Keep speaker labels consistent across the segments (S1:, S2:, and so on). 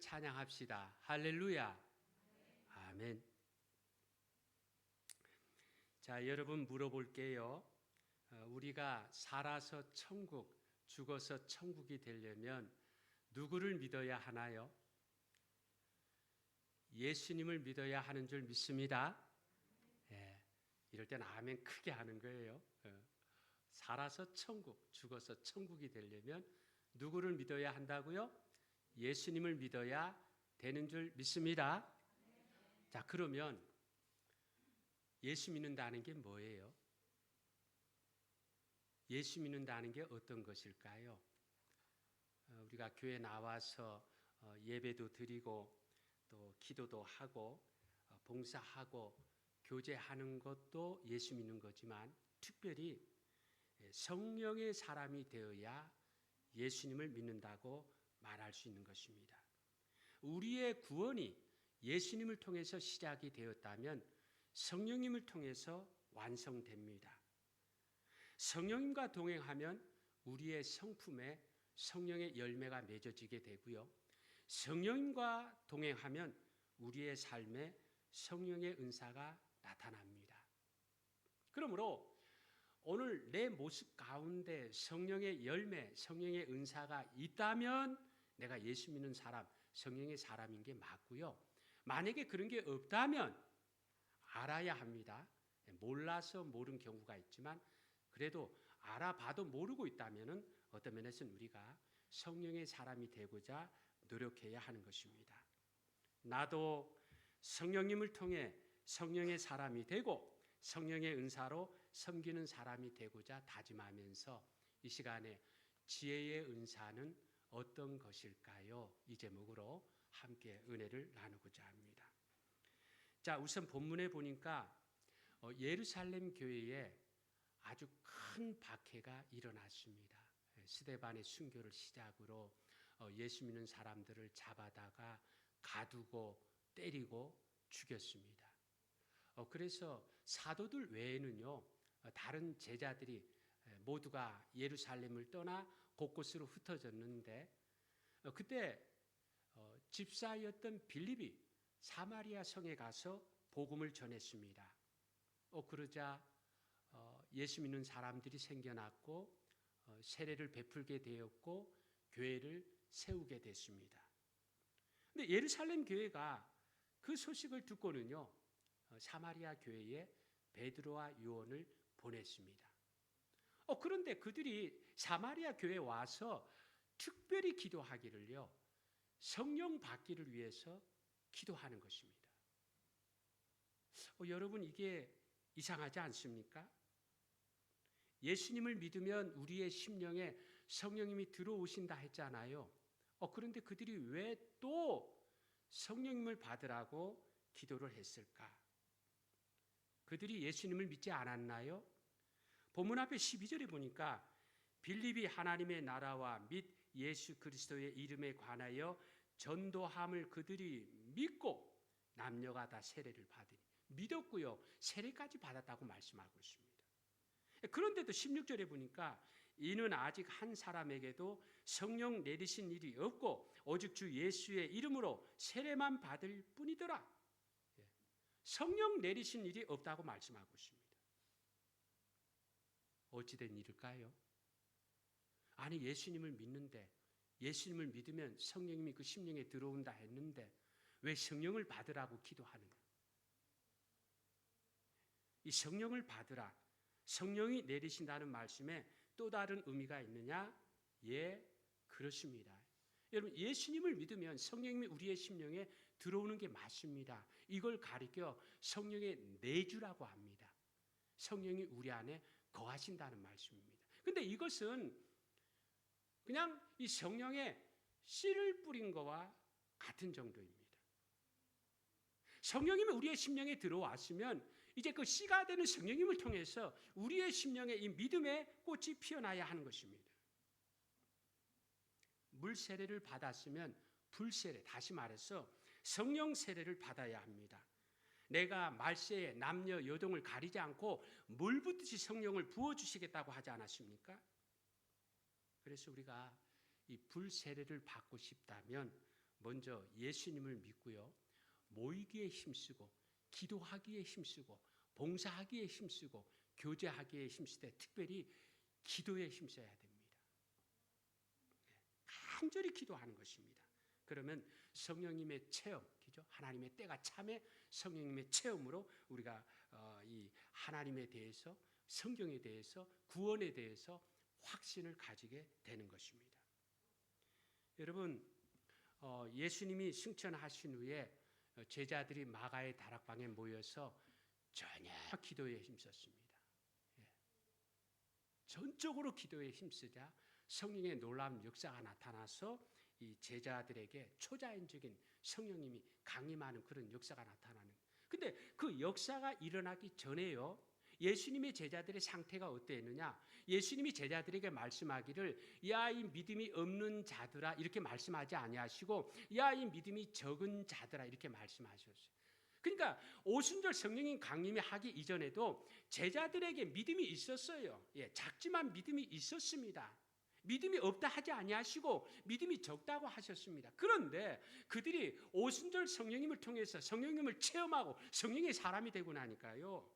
S1: 찬양합시다. 할렐루야. 아멘. 자, 여러분 물어볼게요. 우리가 살아서 천국, 죽어서 천국이 되려면 누구를 믿어야 하나요? 예수님을 믿어야 하는 줄 믿습니다. 예, 이럴 땐 아멘 크게 하는 거예요. 살아서 천국, 죽어서 천국이 되려면 누구를 믿어야 한다고요? 예수님을 믿어야 되는 줄 믿습니다. 자, 그러면 예수 믿는다는 게 뭐예요? 예수 믿는다는 게 어떤 것일까요? 우리가 교회 나와서 예배도 드리고 또 기도도 하고 봉사하고 교제하는 것도 예수 믿는 거지만 특별히 성령의 사람이 되어야 예수님을 믿는다고 말할 수 있는 것입니다. 우리의 구원이 예수님을 통해서 시작이 되었다면 성령님을 통해서 완성됩니다. 성령님과 동행하면 우리의 성품에 성령의 열매가 맺어지게 되고요. 성령님과 동행하면 우리의 삶에 성령의 은사가 나타납니다. 그러므로 오늘 내 모습 가운데 성령의 열매, 성령의 은사가 있다면 내가 예수 믿는 사람, 성령의 사람인 게 맞고요. 만약에 그런 게 없다면 알아야 합니다. 몰라서 모르는 경우가 있지만 그래도 알아봐도 모르고 있다면 어떤 면에서는 우리가 성령의 사람이 되고자 노력해야 하는 것입니다. 나도 성령님을 통해 성령의 사람이 되고 성령의 은사로 섬기는 사람이 되고자 다짐하면서 이 시간에 지혜의 은사는 어떤 것일까요? 이 제목으로 함께 은혜를 나누고자 합니다. 자, 우선 본문에 보니까 예루살렘 교회에 아주 큰 박해가 일어났습니다. 스데반의 순교를 시작으로 예수 믿는 사람들을 잡아다가 가두고 때리고 죽였습니다. 그래서 사도들 외에는요, 다른 제자들이 모두가 예루살렘을 떠나 곳곳으로 흩어졌는데 그때 집사였던 빌립이 사마리아 성에 가서 복음을 전했습니다. 그러자 예수 믿는 사람들이 생겨났고 세례를 베풀게 되었고 교회를 세우게 됐습니다. 근데 예루살렘 교회가 그 소식을 듣고는요, 사마리아 교회에 베드로와 요한을 보냈습니다. 그런데 그들이 사마리아 교회에 와서 특별히 기도하기를요, 성령 받기를 위해서 기도하는 것입니다. 여러분, 이게 이상하지 않습니까? 예수님을 믿으면 우리의 심령에 성령님이 들어오신다 했잖아요. 그런데 그들이 왜 또 성령님을 받으라고 기도를 했을까? 그들이 예수님을 믿지 않았나요? 본문 앞에 12절에 보니까 빌립이 하나님의 나라와 및 예수 그리스도의 이름에 관하여 전도함을 그들이 믿고 남녀가 다 세례를 받으니 믿었고요. 세례까지 받았다고 말씀하고 있습니다. 그런데도 16절에 보니까 이는 아직 한 사람에게도 성령 내리신 일이 없고 오직 주 예수의 이름으로 세례만 받을 뿐이더라. 성령 내리신 일이 없다고 말씀하고 있습니다. 어찌된 일일까요? 아니, 예수님을 믿는데 예수님을 믿으면 성령님이 그 심령에 들어온다 했는데 왜 성령을 받으라고 기도하느냐? 이 성령을 받으라, 성령이 내리신다는 말씀에 또 다른 의미가 있느냐? 예, 그렇습니다. 여러분, 예수님을 믿으면 성령님이 우리의 심령에 들어오는 게 맞습니다. 이걸 가리켜 성령의 내주라고 합니다. 성령이 우리 안에 거하신다는 말씀입니다. 그런데 이것은 그냥 이 성령에 씨를 뿌린 거와 같은 정도입니다. 성령님이 우리의 심령에 들어왔으면 이제 그 씨가 되는 성령님을 통해서 우리의 심령에 이 믿음의 꽃이 피어나야 하는 것입니다. 물 세례를 받았으면 불 세례, 다시 말해서 성령 세례를 받아야 합니다. 내가 말세에 남녀 여동을 가리지 않고 물 붓듯이 성령을 부어주시겠다고 하지 않았습니까? 그래서 우리가 이 불 세례를 받고 싶다면 먼저 예수님을 믿고요. 모이기에 힘쓰고 기도하기에 힘쓰고 봉사하기에 힘쓰고 교제하기에 힘쓰되 특별히 기도에 힘써야 됩니다. 간절히 기도하는 것입니다. 그러면 성령님의 체험, 그죠? 하나님의 때가 참에 성령님의 체험으로 우리가 이 하나님에 대해서, 성경에 대해서, 구원에 대해서 확신을 가지게 되는 것입니다. 여러분, 예수님이 승천하신 후에 제자들이 마가의 다락방에 모여서 전혀 기도에 힘썼습니다. 전적으로 기도에 힘쓰자 성령의 놀라운 역사가 나타나서 이 제자들에게 초자연적인 성령님이 강림하는 그런 역사가 나타나는. 근데 그 역사가 일어나기 전에요. 예수님의 제자들의 상태가 어땠느냐? 예수님이 제자들에게 말씀하기를 야 이 믿음이 없는 자들아 이렇게 말씀하지 아니하시고 야 이 믿음이 적은 자들아 이렇게 말씀하셨어요. 그러니까 오순절 성령님 강림이 하기 이전에도 제자들에게 믿음이 있었어요. 예, 작지만 믿음이 있었습니다. 믿음이 없다 하지 아니하시고 믿음이 적다고 하셨습니다. 그런데 그들이 오순절 성령님을 통해서 성령님을 체험하고 성령의 사람이 되고 나니까요.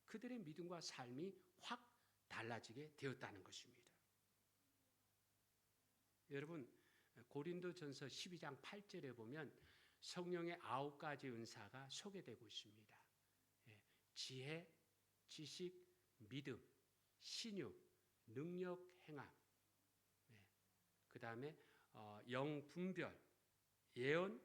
S1: 그들의 믿음과 삶이 확 달라지게 되었다는 것입니다. 여러분 고린도전서 12장 8절에 보면 성령의 9가지 은사가 소개되고 있습니다. 지혜, 지식, 믿음, 신유, 능력, 행함. 그 다음에 영분별, 예언,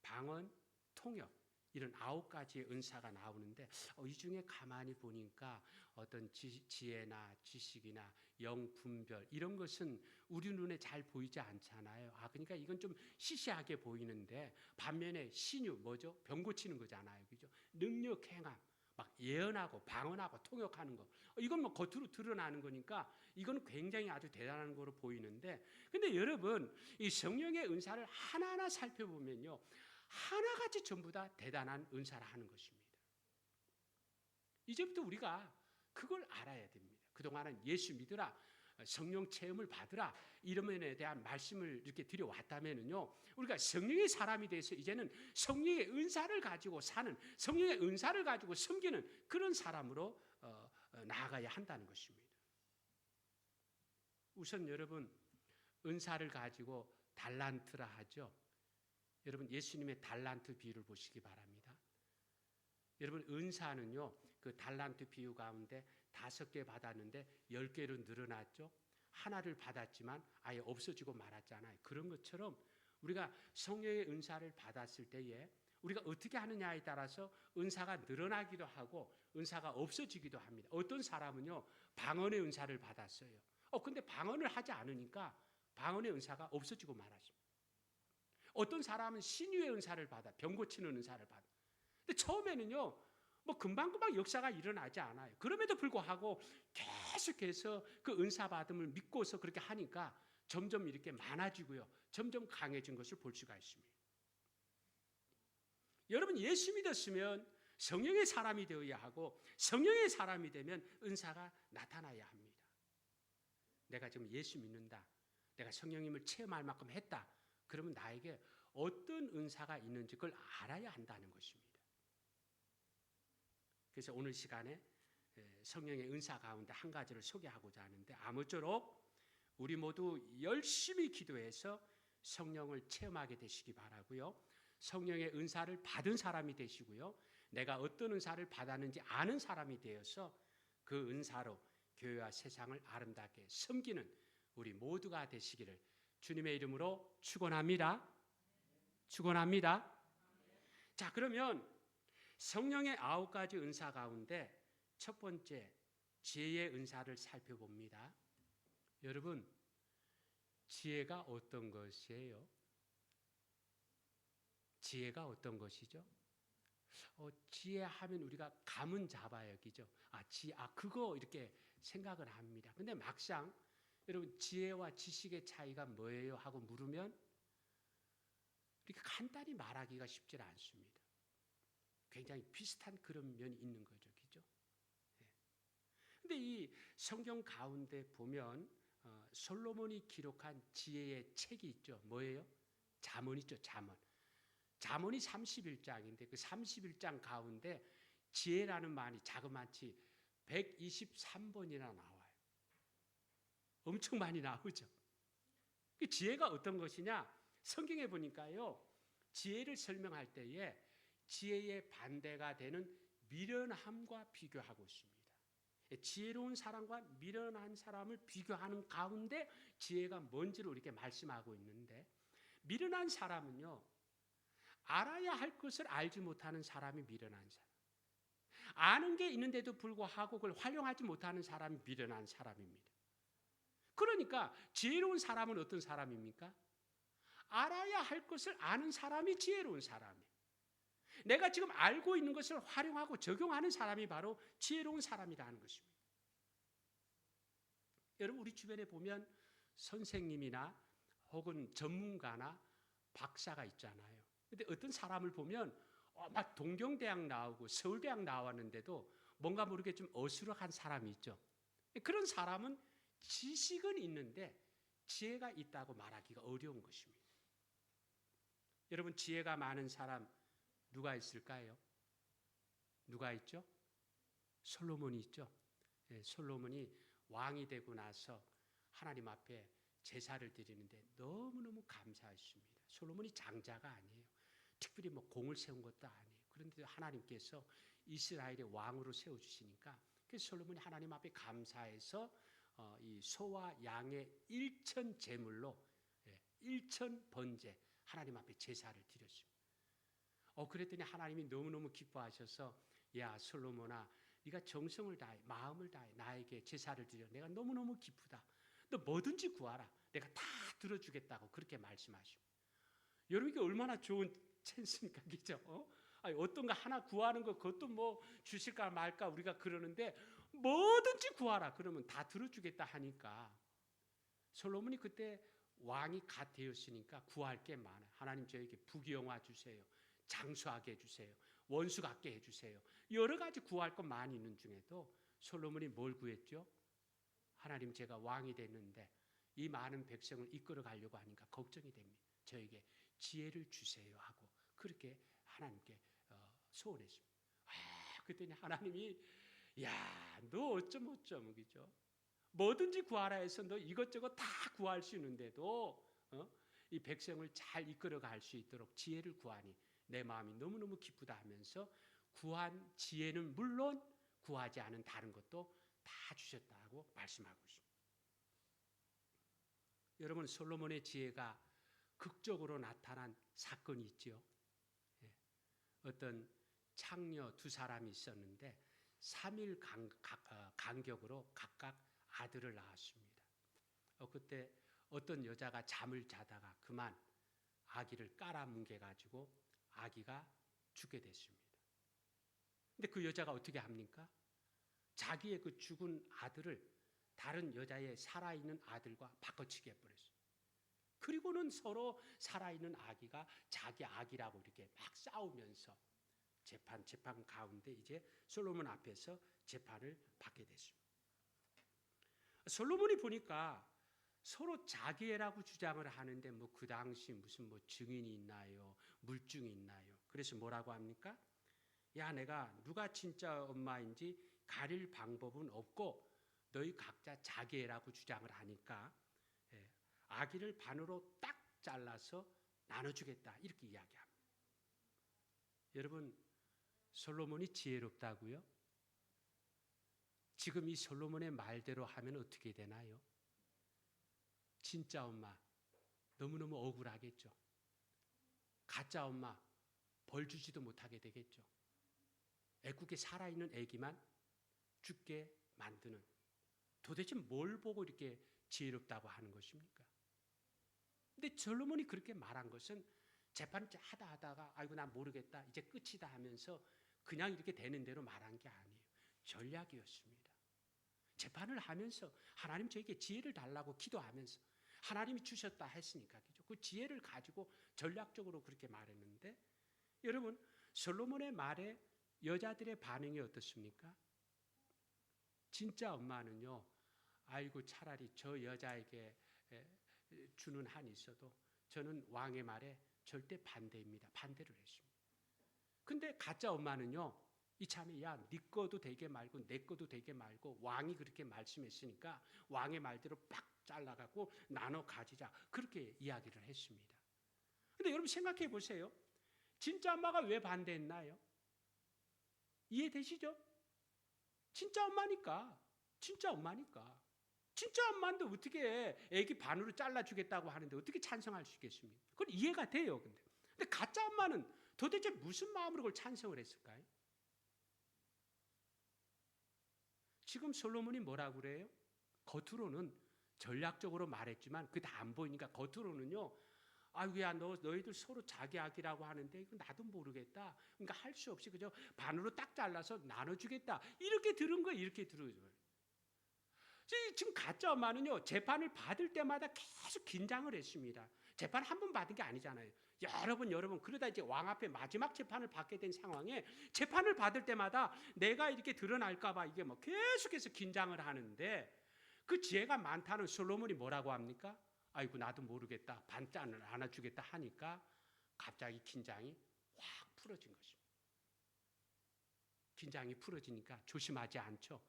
S1: 방언, 통역 이런 9가지의 은사가 나오는데 이 중에 가만히 보니까 어떤 지혜나 지식이나 영분별 이런 것은 우리 눈에 잘 보이지 않잖아요. 그러니까 이건 좀 시시하게 보이는데 반면에 신유 뭐죠? 병 고치는 거잖아요. 그죠? 능력 행함 막 예언하고 방언하고 통역하는 거 이건 뭐 겉으로 드러나는 거니까 이건 굉장히 아주 대단한 거로 보이는데 근데 여러분 이 성령의 은사를 하나하나 살펴보면요 하나같이 전부 다 대단한 은사를 하는 것입니다. 이제부터 우리가 그걸 알아야 됩니다. 그동안은 예수 믿으라 성령 체험을 받으라 이런 면에 대한 말씀을 이렇게 드려왔다면은요 우리가 성령의 사람이 돼서 이제는 성령의 은사를 가지고 사는 성령의 은사를 가지고 섬기는 그런 사람으로 나아가야 한다는 것입니다. 우선 여러분 은사를 가지고 달란트라 하죠. 여러분 예수님의 달란트 비유를 보시기 바랍니다. 여러분 은사는요 그 달란트 비유 가운데 5개 받았는데 10개로 늘어났죠. 하나를 받았지만 아예 없어지고 말았잖아요. 그런 것처럼 우리가 성령의 은사를 받았을 때에 우리가 어떻게 하느냐에 따라서 은사가 늘어나기도 하고 은사가 없어지기도 합니다. 어떤 사람은요 방언의 은사를 받았어요. 근데 방언을 하지 않으니까 방언의 은사가 없어지고 말았습니다. 어떤 사람은 신유의 은사를 받아 병 고치는 은사를 받아. 근데 처음에는요 뭐 금방금방 역사가 일어나지 않아요. 그럼에도 불구하고 계속해서 그 은사 받음을 믿고서 그렇게 하니까 점점 이렇게 많아지고요. 점점 강해진 것을 볼 수가 있습니다. 여러분 예수 믿었으면 성령의 사람이 되어야 하고 성령의 사람이 되면 은사가 나타나야 합니다. 내가 지금 예수 믿는다. 내가 성령님을 체험할 만큼 했다. 그러면 나에게 어떤 은사가 있는지 그걸 알아야 한다는 것입니다. 그래서 오늘 시간에 성령의 은사 가운데 한 가지를 소개하고자 하는데 아무쪼록 우리 모두 열심히 기도해서 성령을 체험하게 되시기 바라고요. 성령의 은사를 받은 사람이 되시고요. 내가 어떤 은사를 받았는지 아는 사람이 되어서 그 은사로 교회와 세상을 아름답게 섬기는 우리 모두가 되시기를 주님의 이름으로 축원합니다. 축원합니다. 자, 그러면 성령의 9가지 은사 가운데 첫 번째 지혜의 은사를 살펴봅니다. 여러분, 지혜가 어떤 것이에요? 지혜가 어떤 것이죠? 지혜하면 우리가 감은 잡아요, 그죠? 그거 이렇게 생각을 합니다. 근데 막상 여러분 지혜와 지식의 차이가 뭐예요? 하고 물으면 이렇게 간단히 말하기가 쉽지 않습니다. 굉장히 비슷한 그런 면이 있는 거죠, 그죠? 근데 이 성경 가운데 보면 솔로몬이 기록한 지혜의 책이 있죠. 뭐예요? 잠언 있죠, 잠언. 잠언이 31장인데 그 31장 가운데 지혜라는 말이 자그마치 123번이나 나와요. 엄청 많이 나오죠. 그 지혜가 어떤 것이냐? 성경에 보니까요. 지혜를 설명할 때에 지혜의 반대가 되는 미련함과 비교하고 있습니다. 지혜로운 사람과 미련한 사람을 비교하는 가운데 지혜가 뭔지를 이렇게 말씀하고 있는데, 미련한 사람은요, 알아야 할 것을 알지 못하는 사람이 미련한 사람. 아는 게 있는데도 불구하고 그걸 활용하지 못하는 사람이 미련한 사람입니다. 그러니까 지혜로운 사람은 어떤 사람입니까? 알아야 할 것을 아는 사람이 지혜로운 사람이에요. 내가 지금 알고 있는 것을 활용하고 적용하는 사람이 바로 지혜로운 사람이라는 것입니다. 여러분, 우리 주변에 보면 선생님이나 혹은 전문가나 박사가 있잖아요. 근데 어떤 사람을 보면 막 동경대학 나오고 서울대학 나왔는데도 뭔가 모르게 좀 어수룩한 사람이 있죠. 그런 사람은 지식은 있는데 지혜가 있다고 말하기가 어려운 것입니다. 여러분, 지혜가 많은 사람 누가 있을까요? 누가 있죠? 솔로몬이 있죠. 솔로몬이 왕이 되고 나서 하나님 앞에 제사를 드리는데 너무너무 감사했습니다. 솔로몬이 장자가 아니에요. 특별히 뭐 공을 세운 것도 아니에요. 그런데 하나님께서 이스라엘의 왕으로 세워주시니까 솔로몬이 하나님 앞에 감사해서 이 소와 양의 일천 제물로 1천 번제 하나님 앞에 제사를 드렸습니다. 그랬더니 하나님이 너무너무 기뻐하셔서, 야 솔로몬아, 네가 정성을 다해 마음을 다해 나에게 제사를 드려 내가 너무너무 기쁘다. 너 뭐든지 구하라. 내가 다 들어주겠다고 그렇게 말씀하십니다. 여러분, 이게 얼마나 좋은 찬스입니까? 그죠? 어떤 거 하나 구하는 거 그것도 뭐 주실까 말까 우리가 그러는데, 뭐든지 구하라 그러면 다 들어주겠다 하니까 솔로몬이 그때 왕이 갓 되었으니까 구할 게 많아요. 하나님, 저에게 부귀영화 주세요. 장수하게 해주세요. 원수 갖게 해주세요. 여러 가지 구할 것 많이 있는 중에도 솔로몬이 뭘 구했죠? 하나님, 제가 왕이 됐는데 이 많은 백성을 이끌어 가려고 하니까 걱정이 됩니다. 저에게 지혜를 주세요 하고 그렇게 하나님께 소원했습니다. 그랬더니 하나님이, 야, 너 어쩜 그죠? 뭐든지 구하라 해서 너 이것저것 다 구할 수 있는데도 이 백성을 잘 이끌어 갈 수 있도록 지혜를 구하니 내 마음이 너무너무 기쁘다 하면서 구한 지혜는 물론 구하지 않은 다른 것도 다 주셨다고 말씀하고 있습니다. 여러분, 솔로몬의 지혜가 극적으로 나타난 사건이 있죠. 어떤 창녀 두 사람이 있었는데 3일 간격으로 각각 아들을 낳았습니다. 그때 어떤 여자가 잠을 자다가 그만 아기를 깔아뭉개가지고 아기가 죽게 됐습니다. 근데 그 여자가 어떻게 합니까? 자기의 그 죽은 아들을 다른 여자의 살아있는 아들과 바꿔치기 해버렸어요. 그리고는 서로 살아있는 아기가 자기 아기라고 이렇게 막 싸우면서 재판 가운데 이제 솔로몬 앞에서 재판을 받게 됐습니다. 솔로몬이 보니까 서로 자기애라고 주장을 하는데 뭐 그 당시 무슨 뭐 증인이 있나요? 물증이 있나요? 그래서 뭐라고 합니까? 야, 내가 누가 진짜 엄마인지 가릴 방법은 없고 너희 각자 자기애라고 주장을 하니까 아기를 반으로 딱 잘라서 나눠주겠다 이렇게 이야기합니다. 여러분, 솔로몬이 지혜롭다고요? 지금 이 솔로몬의 말대로 하면 어떻게 되나요? 진짜 엄마 너무너무 억울하겠죠. 가짜 엄마 벌 주지도 못하게 되겠죠. 애꿎게 살아있는 애기만 죽게 만드는, 도대체 뭘 보고 이렇게 지혜롭다고 하는 것입니까? 근데 솔로몬이 그렇게 말한 것은 재판을 하다가 아이고 난 모르겠다 이제 끝이다 하면서 그냥 이렇게 되는 대로 말한 게 아니에요. 전략이었습니다. 재판을 하면서 하나님 저에게 지혜를 달라고 기도하면서 하나님이 주셨다 했으니까 그죠? 그 지혜를 가지고 전략적으로 그렇게 말했는데, 여러분, 솔로몬의 말에 여자들의 반응이 어떻습니까? 진짜 엄마는요, 아이고 차라리 저 여자에게 주는 한이 있어도 저는 왕의 말에 절대 반대입니다. 반대를 했습니다. 근데 가짜 엄마는요, 이참에 야, 네 거도 되게 말고 내 거도 되게 말고 왕이 그렇게 말씀했으니까 왕의 말대로 빡 잘라갖고 나눠 가지자. 그렇게 이야기를 했습니다. 근데 여러분 생각해 보세요. 진짜 엄마가 왜 반대했나요? 이해되시죠? 진짜 엄마니까. 진짜 엄마니까. 진짜 엄마인데 어떻게 애기 반으로 잘라주겠다고 하는데 어떻게 찬성할 수 있겠습니까? 그건 이해가 돼요. 근데 가짜 엄마는 도대체 무슨 마음으로 그걸 찬성을 했을까요? 지금 솔로몬이 뭐라고 그래요? 겉으로는 전략적으로 말했지만 그게 다 안 보이니까 겉으로는요. 아이고야 너희들 서로 자기약이라고 하는데 이거 나도 모르겠다. 그러니까 할 수 없이 그저 반으로 딱 잘라서 나눠주겠다. 이렇게 들은 거예요. 이렇게 들은 거예요. 지금 가짜 엄마는요. 재판을 받을 때마다 계속 긴장을 했습니다. 재판 한 번 받은 게 아니잖아요. 여러 번 그러다 이제 왕 앞에 마지막 재판을 받게 된 상황에 재판을 받을 때마다 내가 이렇게 드러날까 봐 이게 뭐 계속해서 긴장을 하는데 그 지혜가 많다는 솔로몬이 뭐라고 합니까? 아이고 나도 모르겠다. 반짠을 안아주겠다 하니까 갑자기 긴장이 확 풀어진 것입니다. 긴장이 풀어지니까 조심하지 않죠.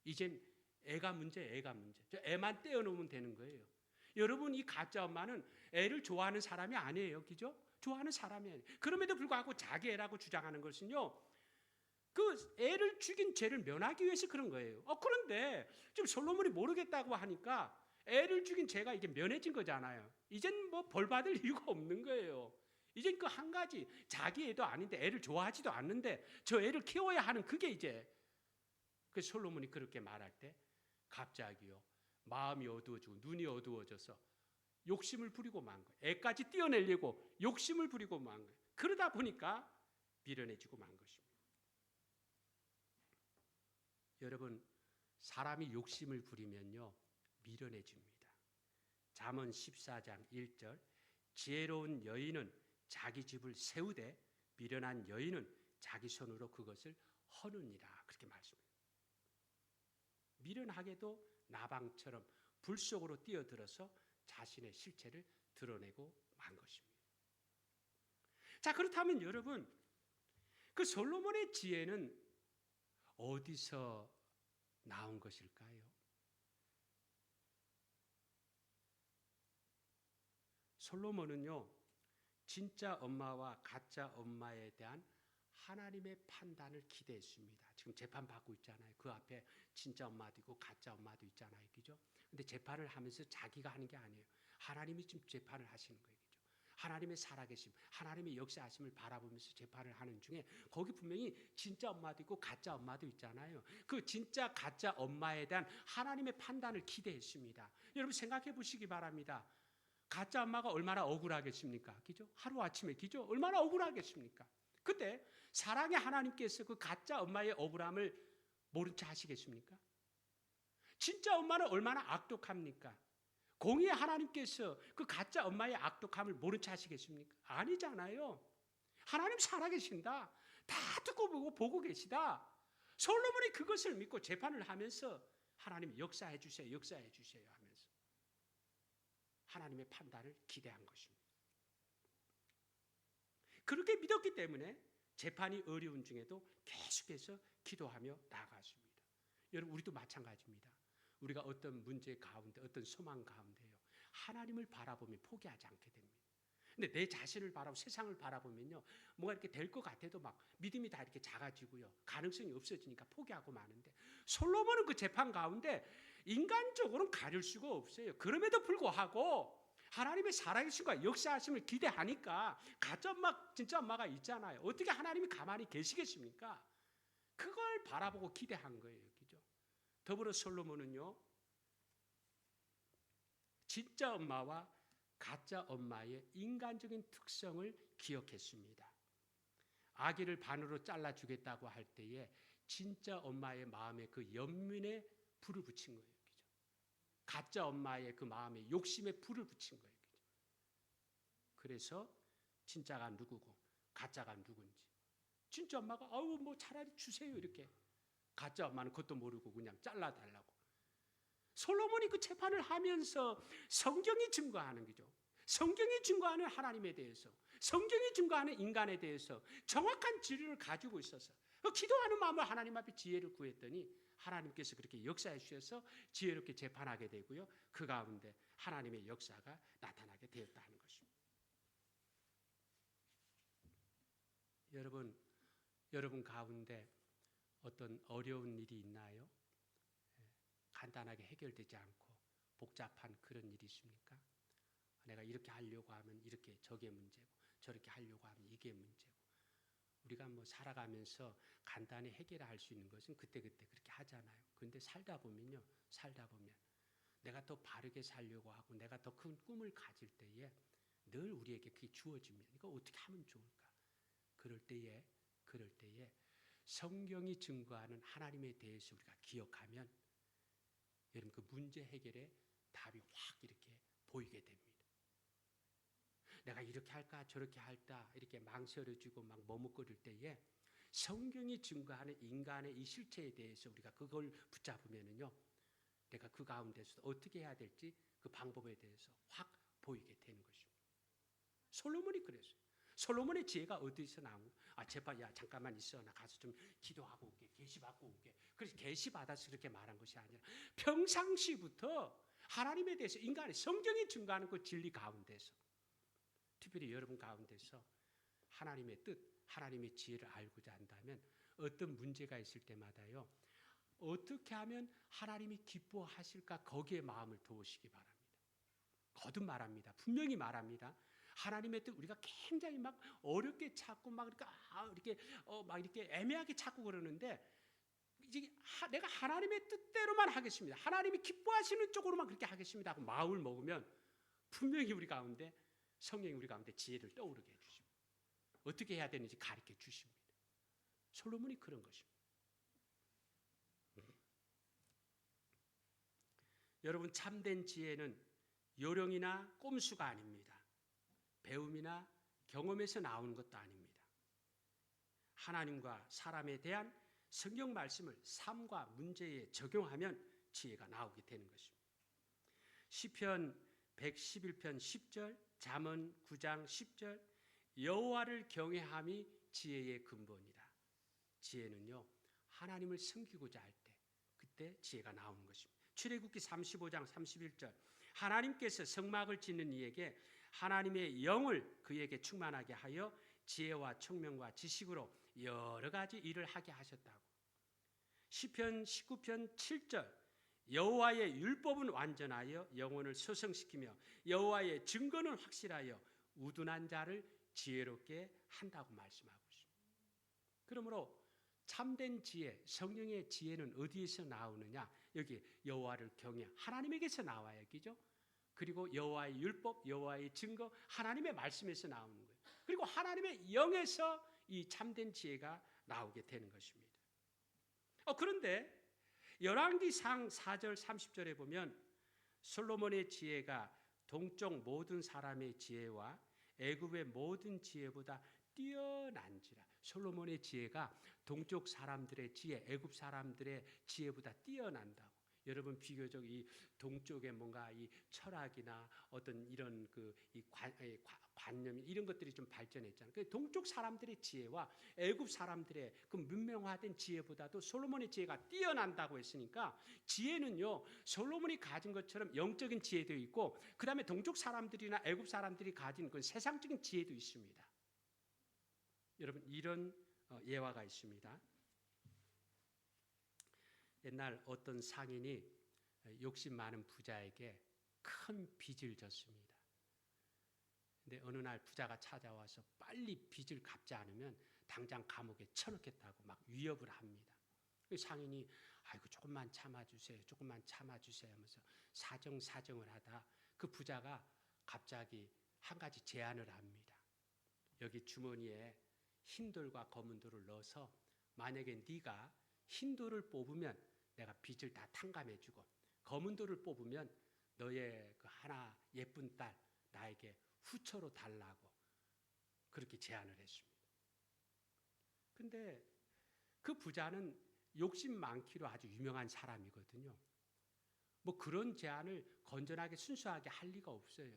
S1: 이젠 애가 문제. 저 애만 떼어놓으면 되는 거예요. 여러분 이 가짜 엄마는 애를 좋아하는 사람이 아니에요. 그죠? 좋아하는 사람이 아니에요. 그럼에도 불구하고 자기 애라고 주장하는 것은요. 그 애를 죽인 죄를 면하기 위해서 그런 거예요. 그런데 지금 솔로몬이 모르겠다고 하니까 애를 죽인 죄가 이게 면해진 거잖아요. 이젠 뭐 벌 받을 이유가 없는 거예요. 이젠 그 한 가지 자기 애도 아닌데 애를 좋아하지도 않는데 저 애를 키워야 하는 그게 이제 그 솔로몬이 그렇게 말할 때 갑자기요 마음이 어두워지고 눈이 어두워져서 욕심을 부리고 만 거예요. 애까지 떼어내려고 욕심을 부리고 만 거예요. 그러다 보니까 미련해지고 만 것입니다. 여러분 사람이 욕심을 부리면요 미련해집니다. 잠언 14장 1절 지혜로운 여인은 자기 집을 세우되 미련한 여인은 자기 손으로 그것을 허느니라 그렇게 말씀해요. 미련하게도 나방처럼 불 속으로 뛰어들어서 자신의 실체를 드러내고 만 것입니다. 자 그렇다면 여러분 그 솔로몬의 지혜는 어디서 나온 것일까요? 솔로몬은요 진짜 엄마와 가짜 엄마에 대한 하나님의 판단을 기대했습니다. 지금 재판 받고 있잖아요. 그 앞에 진짜 엄마도 있고 가짜 엄마도 있잖아요. 그죠? 근데 재판을 하면서 자기가 하는 게 아니에요. 하나님이 지금 재판을 하시는 거예요. 그죠? 하나님의 살아계심, 하나님의 역사하심을 바라보면서 재판을 하는 중에 거기 분명히 진짜 엄마도 있고 가짜 엄마도 있잖아요. 그 진짜 가짜 엄마에 대한 하나님의 판단을 기대했습니다. 여러분 생각해 보시기 바랍니다. 가짜 엄마가 얼마나 억울하겠습니까? 그죠? 하루아침에 그죠? 얼마나 억울하겠습니까? 근데 사랑의 하나님께서 그 가짜 엄마의 억울함을 모른 체 하시겠습니까? 진짜 엄마는 얼마나 악독합니까? 공의의 하나님께서 그 가짜 엄마의 악독함을 모른 체 하시겠습니까? 아니잖아요. 하나님 살아계신다. 다 듣고 보고 계시다. 솔로몬이 그것을 믿고 재판을 하면서 하나님 역사해 주세요. 역사해 주세요 하면서 하나님의 판단을 기대한 것입니다. 그렇게 믿었기 때문에 재판이 어려운 중에도 계속해서 기도하며 나아갔습니다. 여러분 우리도 마찬가지입니다. 우리가 어떤 문제 가운데 어떤 소망 가운데요. 하나님을 바라보면 포기하지 않게 됩니다. 근데 내 자신을 바라보고 세상을 바라보면요. 뭐가 이렇게 될 것 같아도 막 믿음이 다 이렇게 작아지고요. 가능성이 없어지니까 포기하고 마는데 솔로몬은 그 재판 가운데 인간적으로는 가릴 수가 없어요. 그럼에도 불구하고 하나님의 살아계심과 역사하심을 기대하니까 가짜 엄마, 진짜 엄마가 있잖아요. 어떻게 하나님이 가만히 계시겠습니까? 그걸 바라보고 기대한 거예요. 그죠? 더불어 솔로몬은요. 진짜 엄마와 가짜 엄마의 인간적인 특성을 기억했습니다. 아기를 반으로 잘라주겠다고 할 때에 진짜 엄마의 마음에 그 연민에 불을 붙인 거예요. 그죠? 가짜 엄마의 그 마음에 욕심에 불을 붙인 거예요. 그죠? 그래서 진짜가 누구고 가짜가 누군지. 진짜 엄마가 아우 뭐 차라리 주세요 이렇게. 가짜 엄마는 그것도 모르고 그냥 잘라달라고. 솔로몬이 그 재판을 하면서 성경이 증거하는 거죠. 성경이 증거하는 하나님에 대해서, 성경이 증거하는 인간에 대해서 정확한 지리를 가지고 있어서 기도하는 마음으로 하나님 앞에 지혜를 구했더니 하나님께서 그렇게 역사해 주셔서 지혜롭게 재판하게 되고요. 그 가운데 하나님의 역사가 나타나게 되었다는 것입니다. 여러분 가운데 어떤 어려운 일이 있나요? 간단하게 해결되지 않고 복잡한 그런 일이 있습니까? 내가 이렇게 하려고 하면 이렇게 저게 문제고 저렇게 하려고 하면 이게 문제고 우리가 뭐 살아가면서 간단히 해결할 수 있는 것은 그때그때 그렇게 하잖아요. 그런데 살다 보면 내가 더 바르게 살려고 하고 내가 더 큰 꿈을 가질 때에 늘 우리에게 그게 주어지면 이거 어떻게 하면 좋을까? 그럴 때에 성경이 증거하는 하나님에 대해서 우리가 기억하면 여러분 그 문제 해결의 답이 확 이렇게 보이게 됩니다. 내가 이렇게 할까 저렇게 할까 이렇게 망설여지고 막 머뭇거릴 때에 성경이 증거하는 인간의 이 실체에 대해서 우리가 그걸 붙잡으면은요, 내가 그 가운데서 어떻게 해야 될지 그 방법에 대해서 확 보이게 되는 것입니다. 솔로몬이 그랬어요. 솔로몬의 지혜가 어디서 나온? 제발 야 잠깐만 있어, 나 가서 좀 기도하고 올게, 계시 받고 올게. 그래서 계시 받아서 그렇게 말한 것이 아니라 평상시부터 하나님에 대해서 인간의 성경이 증거하는 그 진리 가운데서, 특별히 여러분 가운데서 하나님의 뜻, 하나님의 지혜를 알고자 한다면 어떤 문제가 있을 때마다요, 어떻게 하면 하나님이 기뻐하실까 거기에 마음을 두시기 바랍니다. 거듭 말합니다. 분명히 말합니다. 하나님의 뜻 우리가 굉장히 막 어렵게 찾고 막 이렇게 애매하게 찾고 그러는데 이제 내가 하나님의 뜻대로만 하겠습니다. 하나님이 기뻐하시는 쪽으로만 그렇게 하겠습니다 하고 마음을 먹으면 분명히 우리 가운데 성령이 우리 가운데 지혜를 떠오르게 해주십니다. 어떻게 해야 되는지 가르쳐 주십니다. 솔로몬이 그런 것입니다. 여러분 참된 지혜는 요령이나 꼼수가 아닙니다. 배움이나 경험에서 나오는 것도 아닙니다. 하나님과 사람에 대한 성경 말씀을 삶과 문제에 적용하면 지혜가 나오게 되는 것입니다. 시편 111편 10절, 잠언 9장 10절, 여호와를 경외함이 지혜의 근본이라. 지혜는요, 하나님을 섬기고자 할 때 그때 지혜가 나오는 것입니다. 출애굽기 35장 31절, 하나님께서 성막을 짓는 이에게 하나님의 영을 그에게 충만하게 하여 지혜와 총명과 지식으로 여러 가지 일을 하게 하셨다고. 시편 19편 7절, 여호와의 율법은 완전하여 영혼을 소성시키며 여호와의 증거는 확실하여 우둔한 자를 지혜롭게 한다고 말씀하고 있습니다. 그러므로 참된 지혜, 성령의 지혜는 어디에서 나오느냐? 여기 여호와를 경외, 하나님에게서 나와요, 여기죠. 그리고 여호와의 율법, 여호와의 증거, 하나님의 말씀에서 나오는 거예요. 그리고 하나님의 영에서 이 참된 지혜가 나오게 되는 것입니다. 그런데 열왕기상 4절 30절에 보면 솔로몬의 지혜가 동쪽 모든 사람의 지혜와 애굽의 모든 지혜보다 뛰어난지라. 솔로몬의 지혜가 동쪽 사람들의 지혜, 애굽 사람들의 지혜보다 뛰어난다고. 여러분 비교적 이 동쪽에 뭔가 이 철학이나 어떤 이런 관념 이런 것들이 좀 발전했잖아요. 그 동쪽 사람들의 지혜와 애굽 사람들의 그 문명화된 지혜보다도 솔로몬의 지혜가 뛰어난다고 했으니까 지혜는요 솔로몬이 가진 것처럼 영적인 지혜도 있고 그다음에 동쪽 사람들이나 애굽 사람들이 가진 그 세상적인 지혜도 있습니다. 여러분 이런 예화가 있습니다. 옛날 어떤 상인이 욕심 많은 부자에게 큰 빚을 졌습니다. 근데 어느 날 부자가 찾아와서 빨리 빚을 갚지 않으면 당장 감옥에 쳐넣겠다고 막 위협을 합니다. 상인이 아이고 조금만 참아주세요, 조금만 참아주세요 하면서 사정을 하다 그 부자가 갑자기 한 가지 제안을 합니다. 여기 주머니에 흰 돌과 검은 돌을 넣어서 만약에 네가 흰 돌을 뽑으면 내가 빚을 다 탕감해주고 검은 돌을 뽑으면 너의 그 하나 예쁜 딸 나에게 후처로 달라고 그렇게 제안을 했습니다. 근데 그 부자는 욕심 많기로 아주 유명한 사람이거든요. 뭐 그런 제안을 건전하게 순수하게 할 리가 없어요.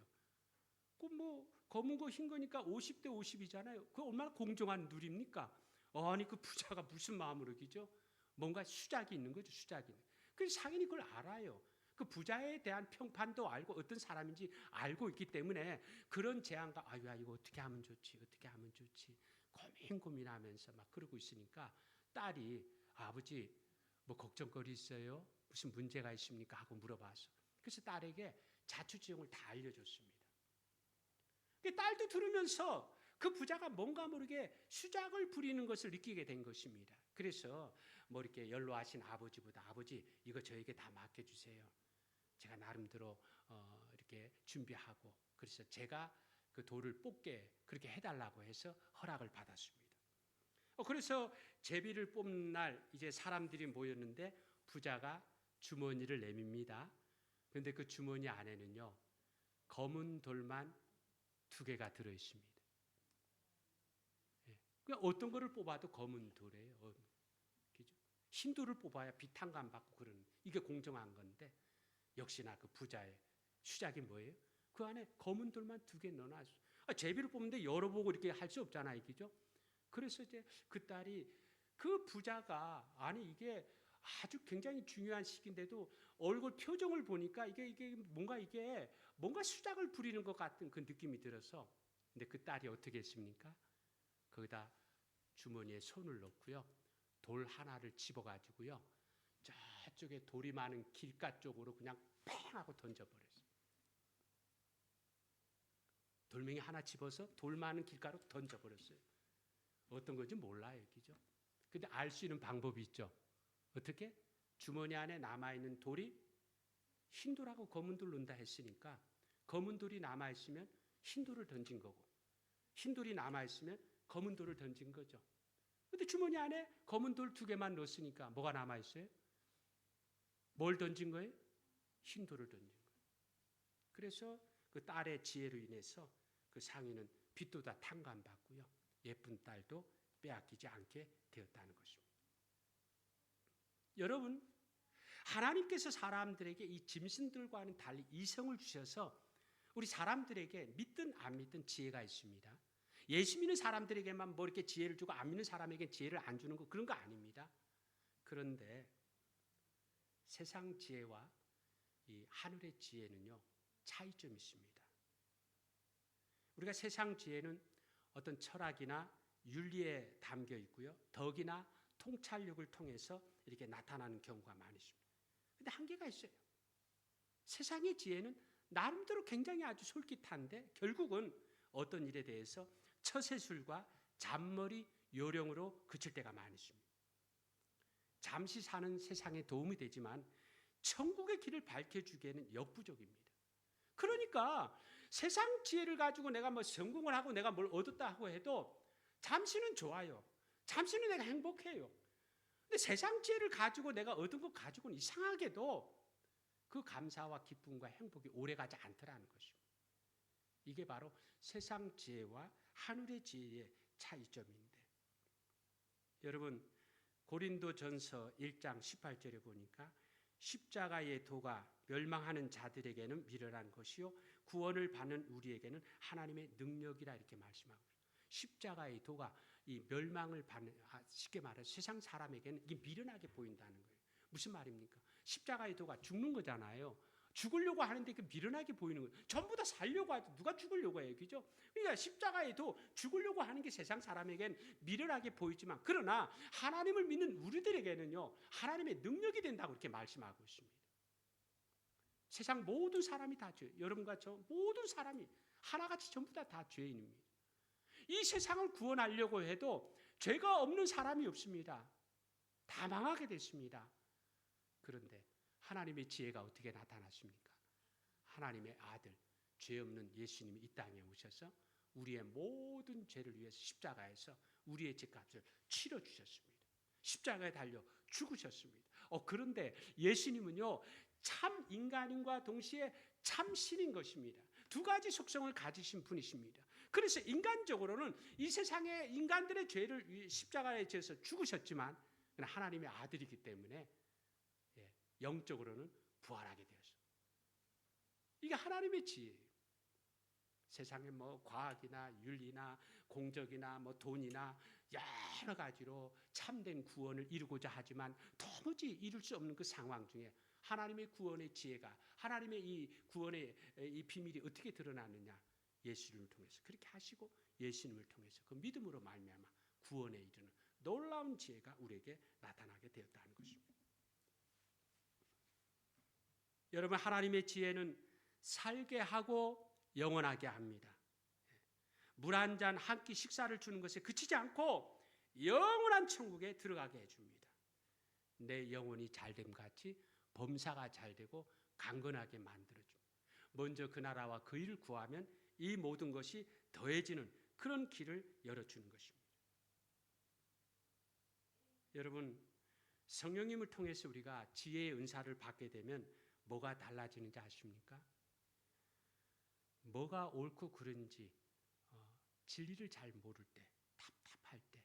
S1: 그 뭐 검은 거 흰 거니까 50대 50이잖아요. 그 얼마나 공정한 룰입니까? 아니 그 부자가 무슨 마음으로 기죠? 뭔가 수작이 있는 거죠. 수작이. 그 상인이 그걸 알아요. 그 부자에 대한 평판도 알고 어떤 사람인지 알고 있기 때문에 그런 제안과 아유야 이거 어떻게 하면 좋지? 어떻게 하면 좋지? 고민하면서 막 그러고 있으니까 딸이 아버지 뭐 걱정거리 있어요? 무슨 문제가 있습니까? 하고 물어봐서 그래서 딸에게 자초지종을 다 알려줬습니다. 그 딸도 들으면서 그 부자가 뭔가 모르게 수작을 부리는 것을 느끼게 된 것입니다. 그래서 뭐 이렇게 연로하신 아버지보다 아버지 이거 저에게 다 맡겨주세요. 제가 나름대로 이렇게 준비하고 그래서 제가 그 돌을 뽑게 그렇게 해달라고 해서 허락을 받았습니다. 그래서 제비를 뽑는 날 이제 사람들이 모였는데 부자가 주머니를 내밉니다. 그런데 그 주머니 안에는요 검은 돌만 2개가 들어 있습니다. 그러니까 어떤 거를 뽑아도 검은 돌이에요. 흰 돌을 뽑아야 비탄감 받고 그러는 이게 공정한 건데 역시나 그 부자의 수작이 뭐예요? 그 안에 검은 돌만 2개 넣어놨어요. 제비를 뽑는데 열어보고 이렇게 할 수 없잖아요, 그죠? 그래서 이제 그 딸이 그 부자가 아니 이게 아주 굉장히 중요한 시기인데도 얼굴 표정을 보니까 이게 뭔가 수작을 부리는 것 같은 그 느낌이 들어서 근데 그 딸이 어떻게 했습니까? 거기다 주머니에 손을 넣고요. 돌 하나를 집어가지고요. 저쪽에 돌이 많은 길가 쪽으로 그냥 팽 하고 던져버렸어요. 돌멩이 하나 집어서 돌 많은 길가로 던져버렸어요. 어떤 건지 몰라요. 그죠? 근데 알 수 있는 방법이 있죠. 어떻게? 주머니 안에 남아있는 돌이 흰 돌하고 검은 돌 넣는다 했으니까 검은 돌이 남아있으면 흰 돌을 던진 거고 흰 돌이 남아있으면 검은 돌을 던진 거죠. 근데 주머니 안에 검은 돌 2개만 넣었으니까 뭐가 남아있어요? 뭘 던진 거예요? 흰 돌을 던진 거예요. 그래서 그 딸의 지혜로 인해서 그 상인은 빚도 다 탕감받고요. 예쁜 딸도 빼앗기지 않게 되었다는 것입니다. 여러분, 하나님께서 사람들에게 이 짐승들과는 달리 이성을 주셔서 우리 사람들에게 믿든 안 믿든 지혜가 있습니다. 예수 믿는 사람들에게만 뭐 이렇게 지혜를 주고 안 믿는 사람에게 지혜를 안 주는 거 그런 거 아닙니다. 그런데 세상 지혜와 이 하늘의 지혜는요 차이점이 있습니다. 우리가 세상 지혜는 어떤 철학이나 윤리에 담겨 있고요. 덕이나 통찰력을 통해서 이렇게 나타나는 경우가 많습니다. 그런데 한계가 있어요. 세상의 지혜는 나름대로 굉장히 아주 솔깃한데 결국은 어떤 일에 대해서 처세술과 잔머리 요령으로 그칠 때가 많습니다. 잠시 사는 세상에 도움이 되지만 천국의 길을 밝혀주기에는 역부족입니다. 그러니까 세상 지혜를 가지고 내가 뭐 성공을 하고 내가 뭘 얻었다 하고 해도 잠시는 좋아요. 잠시는 내가 행복해요. 근데 세상 지혜를 가지고 내가 얻은 것 가지고는 이상하게도 그 감사와 기쁨과 행복이 오래가지 않더라는 것입니다. 이게 바로 세상 지혜와 하늘의 지혜의 차이점인데 여러분 고린도전서 1장 18절에 보니까 십자가의 도가 멸망하는 자들에게는 미련한 것이요 구원을 받는 우리에게는 하나님의 능력이라 이렇게 말씀하고 있어요. 십자가의 도가 이 멸망을 받는 쉽게 말해서 세상 사람에게는 이게 미련하게 보인다는 거예요. 무슨 말입니까? 십자가의 도가 죽는 거잖아요. 죽으려고 하는데 그 미련하게 보이는 거예요. 전부 다 살려고 하죠. 누가 죽으려고 해요. 그죠? 그러니까 십자가에 도 죽으려고 하는 게 세상 사람에겐 미련하게 보이지만 그러나 하나님을 믿는 우리들에게는요. 하나님의 능력이 된다고 이렇게 말씀하고 있습니다. 세상 모든 사람이 다 죄. 여러분과 저 모든 사람이 하나같이 전부 다 죄인입니다. 이 세상을 구원하려고 해도 죄가 없는 사람이 없습니다. 다 망하게 됐습니다. 그런데 하나님의 지혜가 어떻게 나타났습니까? 하나님의 아들, 죄 없는 예수님이 이 땅에 오셔서 우리의 모든 죄를 위해서 십자가에서 우리의 죄값을 치러주셨습니다. 십자가에 달려 죽으셨습니다. 그런데 예수님은요, 참 인간인과 동시에 참 신인 것입니다. 2가지 속성을 가지신 분이십니다. 그래서 인간적으로는 이 세상의 인간들의 죄를 십자가에 지어서 죽으셨지만 하나님의 아들이기 때문에 영적으로는 부활하게 되었습니다. 이게 하나님의 지혜예요. 세상에 뭐 과학이나 윤리나 공적이나 뭐 돈이나 여러 가지로 참된 구원을 이루고자 하지만 도무지 이룰 수 없는 그 상황 중에 하나님의 구원의 지혜가, 하나님의 이 구원의 이 비밀이 어떻게 드러나느냐? 예수님을 통해서 그렇게 하시고 예수님을 통해서 그 믿음으로 말미암아 구원에 이르는 놀라운 지혜가 우리에게 나타나게 되었다는 것입니다. 여러분, 하나님의 지혜는 살게 하고 영원하게 합니다. 물 한 잔 한 끼 식사를 주는 것에 그치지 않고 영원한 천국에 들어가게 해줍니다. 내 영혼이 잘됨 같이 범사가 잘되고 강건하게 만들어줍니다. 먼저 그 나라와 그 일을 구하면 이 모든 것이 더해지는 그런 길을 열어주는 것입니다. 여러분, 성령님을 통해서 우리가 지혜의 은사를 받게 되면 뭐가 달라지는지 아십니까? 뭐가 옳고 그른지 진리를 잘 모를 때, 답답할 때,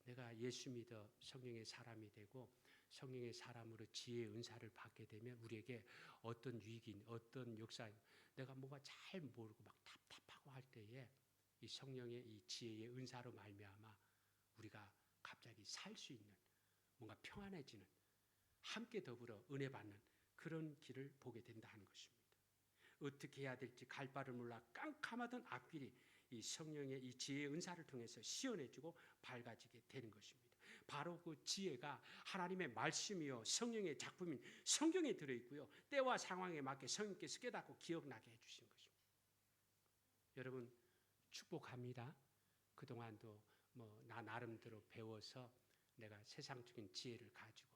S1: 내가 예수 믿어 성령의 사람이 되고 성령의 사람으로 지혜의 은사를 받게 되면 우리에게 어떤 위기, 어떤 역사, 내가 뭐가 잘 모르고 막 답답하고 할 때에 이 성령의 이 지혜의 은사로 말미암아 우리가 갑자기 살 수 있는, 뭔가 평안해지는, 함께 더불어 은혜 받는 그런 길을 보게 된다 하는 것입니다. 어떻게 해야 될지 갈 바를 몰라 깜깜하던 앞길이 이 성령의 이 지혜의 은사를 통해서 시원해지고 밝아지게 되는 것입니다. 바로 그 지혜가 하나님의 말씀이요 성령의 작품인 성경에 들어있고요. 때와 상황에 맞게 성령께서 깨닫고 기억나게 해주신 것입니다. 여러분, 축복합니다. 그동안도 나 나름대로 배워서 내가 세상적인 지혜를 가지고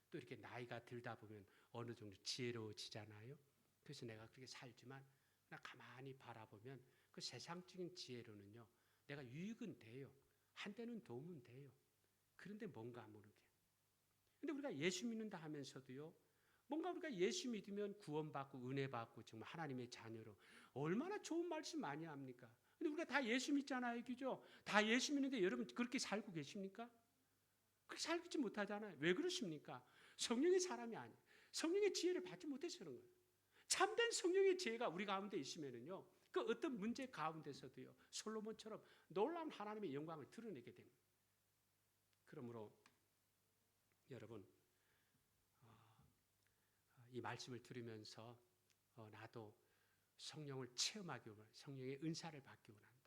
S1: 또 이렇게 나이가 들다 보면 어느 정도 지혜로워지잖아요. 그래서 내가 그렇게 살지만 나 가만히 바라보면 그 세상적인 지혜로는요, 내가 유익은 돼요. 한때는 도움은 돼요. 그런데 뭔가 모르게. 근데 우리가 예수 믿는다 하면서도요, 뭔가 우리가 예수 믿으면 구원받고 은혜 받고 정말 하나님의 자녀로 얼마나 좋은 말씀 많이 합니까? 근데 우리가 다 예수 믿잖아요, 그죠? 다 예수 믿는데 여러분 그렇게 살고 계십니까? 그렇게 살지 못하잖아요. 왜 그러십니까? 성령의 사람이 아니에요. 성령의 지혜를 받지 못해서 그런 거예요. 참된 성령의 지혜가 우리 가운데 있으면은요, 그 어떤 문제 가운데서도요, 솔로몬처럼 놀라운 하나님의 영광을 드러내게 됩니다. 그러므로 여러분, 이 말씀을 들으면서 나도 성령을 체험하기 원합니다. 성령의 은사를 받기 원합니다.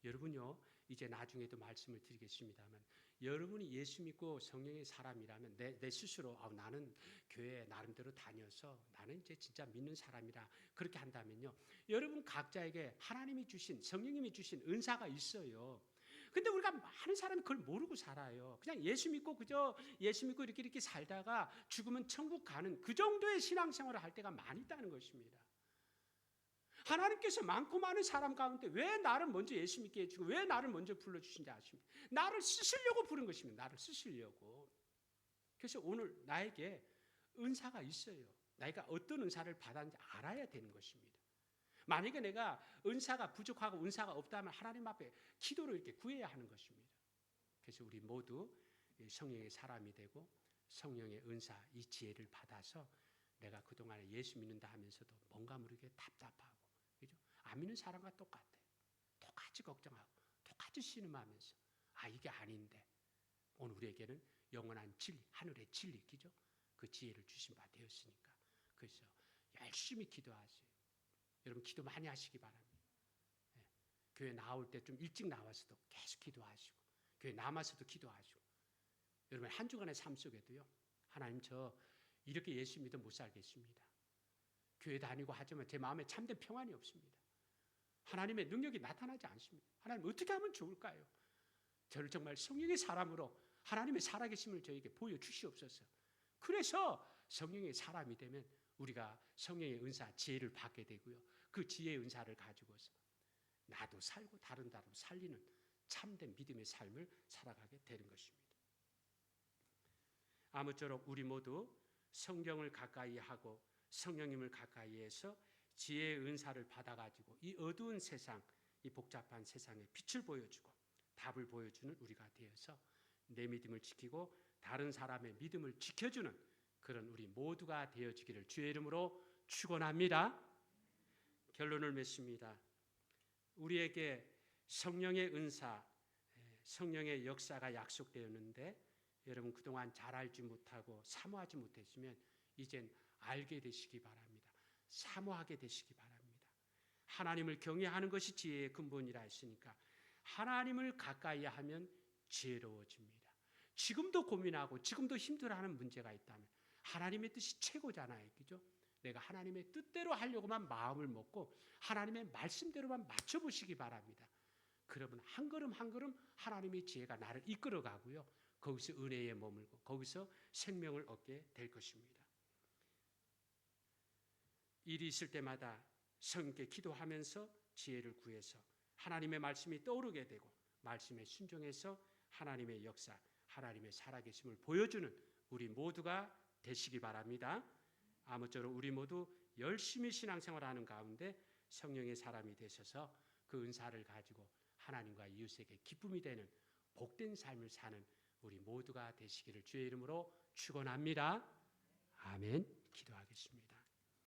S1: 여러분요, 이제 나중에도 말씀을 드리겠습니다만, 여러분이 예수 믿고 성령의 사람이라면 내 스스로 나는 교회 나름대로 다녀서 나는 이제 진짜 믿는 사람이라 그렇게 한다면요, 여러분 각자에게 하나님이 주신, 성령님이 주신 은사가 있어요. 근데 우리가 많은 사람이 그걸 모르고 살아요. 그냥 예수 믿고 그저 예수 믿고 이렇게 살다가 죽으면 천국 가는 그 정도의 신앙생활을 할 때가 많이 있다는 것입니다. 하나님께서 많고 많은 사람 가운데 왜 나를 먼저 예수 믿게 해주고 왜 나를 먼저 불러주신지 아십니까? 나를 쓰시려고 부른 것입니다. 나를 쓰시려고. 그래서 오늘 나에게 은사가 있어요. 내가 어떤 은사를 받았는지 알아야 되는 것입니다. 만약에 내가 은사가 부족하고 은사가 없다면 하나님 앞에 기도로 이렇게 구해야 하는 것입니다. 그래서 우리 모두 성령의 사람이 되고 성령의 은사, 이 지혜를 받아서 내가 그동안에 예수 믿는다 하면서도 뭔가 모르게 답답하고, 그죠? 안 믿는 사람과 똑같아요. 똑같이 걱정하고 똑같이 신음하면서 이게 아닌데 오늘 우리에게는 영원한 진리, 하늘의 진리, 그죠? 그 지혜를 주신 바 되었으니까 그래서 열심히 기도하세요. 여러분 기도 많이 하시기 바랍니다. 교회 나올 때 좀 일찍 나와서도 계속 기도하시고 교회 남아서도 기도하시고 여러분 한 주간의 삶 속에도요, 하나님 저 이렇게 예수 믿어 못 살겠습니다. 교회 다니고 하지만 제 마음에 참된 평안이 없습니다. 하나님의 능력이 나타나지 않습니다. 하나님 어떻게 하면 좋을까요? 저를 정말 성령의 사람으로 하나님의 살아계심을 저에게 보여주시옵소서. 그래서 성령의 사람이 되면 우리가 성령의 은사, 지혜를 받게 되고요. 그 지혜의 은사를 가지고서 나도 살고 다른 사람 살리는 참된 믿음의 삶을 살아가게 되는 것입니다. 아무쪼록 우리 모두 성경을 가까이 하고 성령님을 가까이 해서 지혜의 은사를 받아가지고 이 어두운 세상, 이 복잡한 세상에 빛을 보여주고 답을 보여주는 우리가 되어서 내 믿음을 지키고 다른 사람의 믿음을 지켜주는 그런 우리 모두가 되어지기를 주의 이름으로 축원합니다. 결론을 맺습니다. 우리에게 성령의 은사, 성령의 역사가 약속되었는데 여러분 그동안 잘 알지 못하고 사모하지 못했으면 이젠 알게 되시기 바랍니다. 사모하게 되시기 바랍니다. 하나님을 경외하는 것이 지혜의 근본이라 했으니까 하나님을 가까이 하면 지혜로워집니다. 지금도 고민하고 지금도 힘들어하는 문제가 있다면 하나님의 뜻이 최고잖아요. 그죠? 내가 하나님의 뜻대로 하려고만 마음을 먹고 하나님의 말씀대로만 맞춰보시기 바랍니다. 그러면 한 걸음 한 걸음 하나님의 지혜가 나를 이끌어 가고요. 거기서 은혜에 머물고 거기서 생명을 얻게 될 것입니다. 일이 있을 때마다 성령께 기도하면서 지혜를 구해서 하나님의 말씀이 떠오르게 되고 말씀에 순종해서 하나님의 역사, 하나님의 살아계심을 보여주는 우리 모두가 되시기 바랍니다. 아무쪼록 우리 모두 열심히 신앙생활하는 가운데 성령의 사람이 되셔서 그 은사를 가지고 하나님과 이웃에게 기쁨이 되는 복된 삶을 사는 우리 모두가 되시기를 주의 이름으로 축원합니다. 아멘.